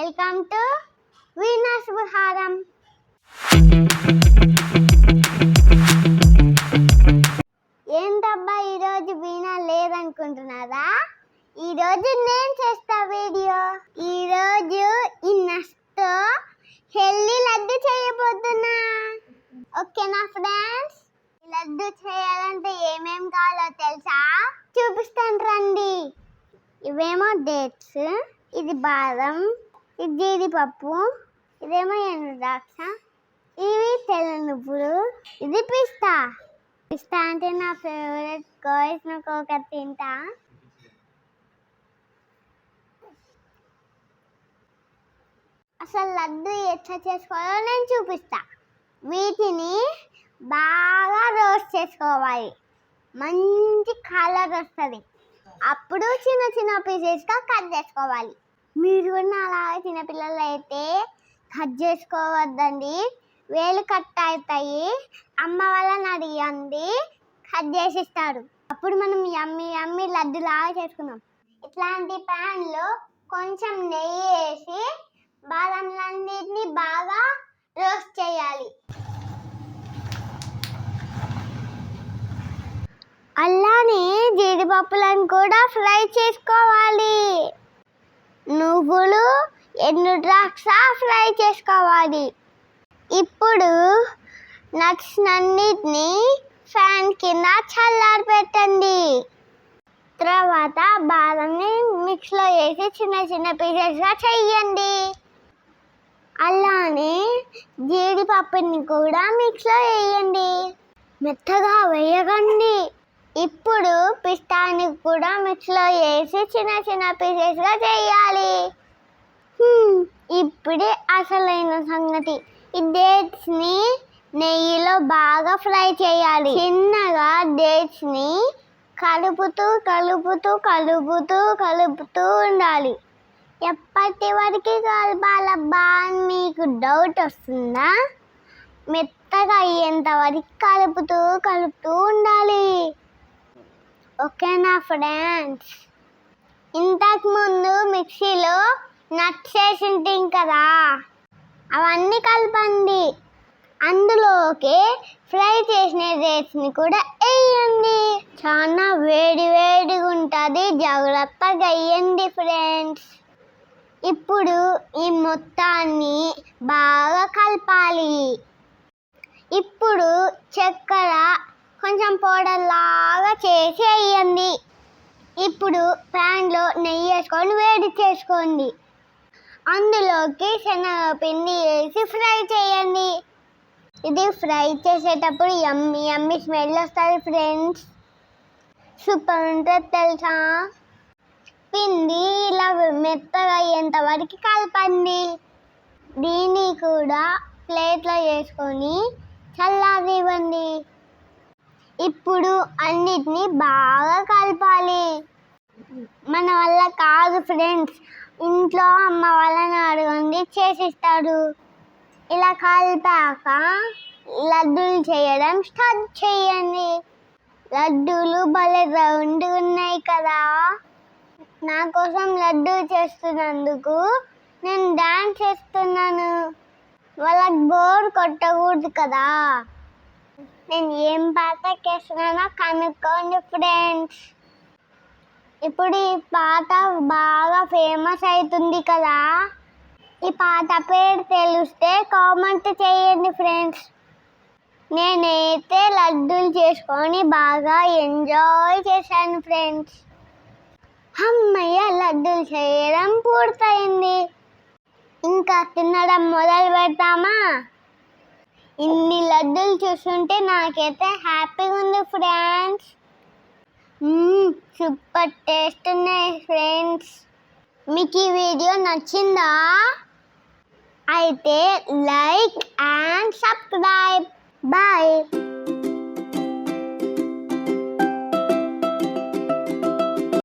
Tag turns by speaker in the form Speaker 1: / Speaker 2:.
Speaker 1: Welcome to Venus విహారం. ఏంటబ్బా ఈరోజు వీణా లేదనుకుంటున్నారా? ఈరోజు నేను చేస్తా వీడియో. ఈరోజు ఈ నస్తో హెల్దీ లడ్డు చేయబోతున్నా. ఓకేనా ఫ్రెండ్స్? లడ్డు చేయాలంటే ఏమేం కావాలో తెలుసా? చూపిస్తాను రండి. ఇవేమో డేట్స్, ఇది బాదం, ఇది జీడిపప్పు, ఇదేమో ఎండుద్రాక్ష, ఇవి తెల్ల నువ్వులు, ఇది పిస్తా. పిస్తా అంటే నా ఫేవరెట్ గాయ్స్, నాకు ఒకటి తింటా. అసలు లడ్డు ఎట్లా చేసుకోవాలో నేను చూపిస్తా. వీటిని బాగా రోస్ట్ చేసుకోవాలి, మంచి కలర్ వస్తుంది. అప్పుడు చిన్న చిన్న పీసెస్గా కట్ చేసుకోవాలి. మీరు కూడా అలాగే చిన్నపిల్లలు అయితే కట్ చేసుకోవద్దండి, వేలు కట్ అవుతాయి. అమ్మ వాళ్ళని అడిగండి, కట్ చేసిస్తారు. అప్పుడు మనం యమ్మీ లడ్డులాగా చేసుకున్నాం. ఇట్లాంటి ప్యాన్లో కొంచెం నెయ్యి వేసి బాదంలన్నిటిని బాగా రోస్ట్ చేయాలి. అలానే జీడిపప్పులను కూడా ఫ్రై చేసుకోవాలి. నువ్వులు, ఎండుద్రాక్ష ఫ్రై చేసుకోవాలి. ఇప్పుడు నట్స్ అన్నిటిని ఫ్యాన్ కింద చల్లారి పెట్టండి. తర్వాత బాదంని మిక్స్లో వేసి చిన్న చిన్న పీసెస్గా చెయ్యండి. అలానే జీడిపప్పుని కూడా మిక్స్లో వేయండి, మెత్తగా వేయకండి. ఇప్పుడు పిస్తాని కూడా మిక్స్లో వేసి చిన్న చిన్న పీసెస్గా చేయాలి. ఇప్పుడే అసలైన సంగతి, ఈ డేట్స్ని నెయ్యిలో బాగా ఫ్రై చేయాలి. చిన్నగా డేట్స్ని కలుపుతూ కలుపుతూ కలుపుతూ కలుపుతూ ఉండాలి. ఎప్పటి వరకు కలపాలబ్బా అని మీకు డౌట్ వస్తుందా? మెత్తగా అయ్యేంత వరకు కలుపుతూ ఉండాలి. ఓకేనా ఫ్రెండ్స్? ఇంతకుముందు మిక్సీలో నట్స్ వేసి ఉంటాం కదా, అవన్నీ కలపండి. అందులోకి ఫ్రై చేసిన డేట్స్ని కూడా వేయండి. చాలా వేడిగా ఉంటుంది, జాగ్రత్తగా వేయండి ఫ్రెండ్స్. ఇప్పుడు ఈ మొత్తాన్ని బాగా కలపాలి. ఇప్పుడు చక్కెర కొంచెం పౌడర్ లాగా చేసి వేయండి. ఇప్పుడు ప్యాన్లో నెయ్యి వేసుకొని వేడి చేసుకోండి. అందులోకి శనగపిండి వేసి ఫ్రై చేయండి. ఇది ఫ్రై చేసేటప్పుడు యమ్మీ స్మెల్ వస్తుంది ఫ్రెండ్స్, సూపర్ ఉంటుంది తెలుసా. పిండి ఇలా మెత్తగా అయ్యేంత వరకు కలపండి. దీన్ని కూడా ప్లేట్లో వేసుకొని చల్లారివ్వండి. ఇప్పుడు అన్నిటినీ బాగా కలపాలి. మన వల్ల కాదు ఫ్రెండ్స్, ఇంట్లో అమ్మ వాళ్ళని అడగండి, చేసిస్తారు. ఇలా కలిపాక లడ్డూలు చేయడం స్టార్ట్ చేయండి. లడ్డూలు భలే రౌండ్ ఉన్నాయి కదా. నా కోసం లడ్డూ చేస్తున్నందుకు నేను డాన్స్ చేస్తున్నాను. వాళ్ళకి బోర్ కొట్టకూడదు కదా. నేను ఏం పాట చేస్తున్నానో కనుక్కోండి ఫ్రెండ్స్. ఇప్పుడు ఈ పాట బాగా ఫేమస్ అవుతుంది కదా. ఈ పాట పేరు తెలిస్తే కామెంట్ చేయండి ఫ్రెండ్స్. నేనైతే లడ్డూలు చేసుకొని బాగా ఎంజాయ్ చేశాను ఫ్రెండ్స్. అమ్మయ్య, లడ్డూలు చేయడం పూర్తయింది. ఇంకా తినడం మొదలు పెడతామా? ఇన్ని లడ్డూలు చూస్తుంటే నాకైతే హ్యాపీగా ఉంది ఫ్రెండ్స్. సూపర్ టేస్ట్ ఉన్నాయి ఫ్రెండ్స్. మీకు ఈ వీడియో నచ్చిందా? అయితే లైక్ అండ్ సబ్స్క్రైబ్. బాయ్.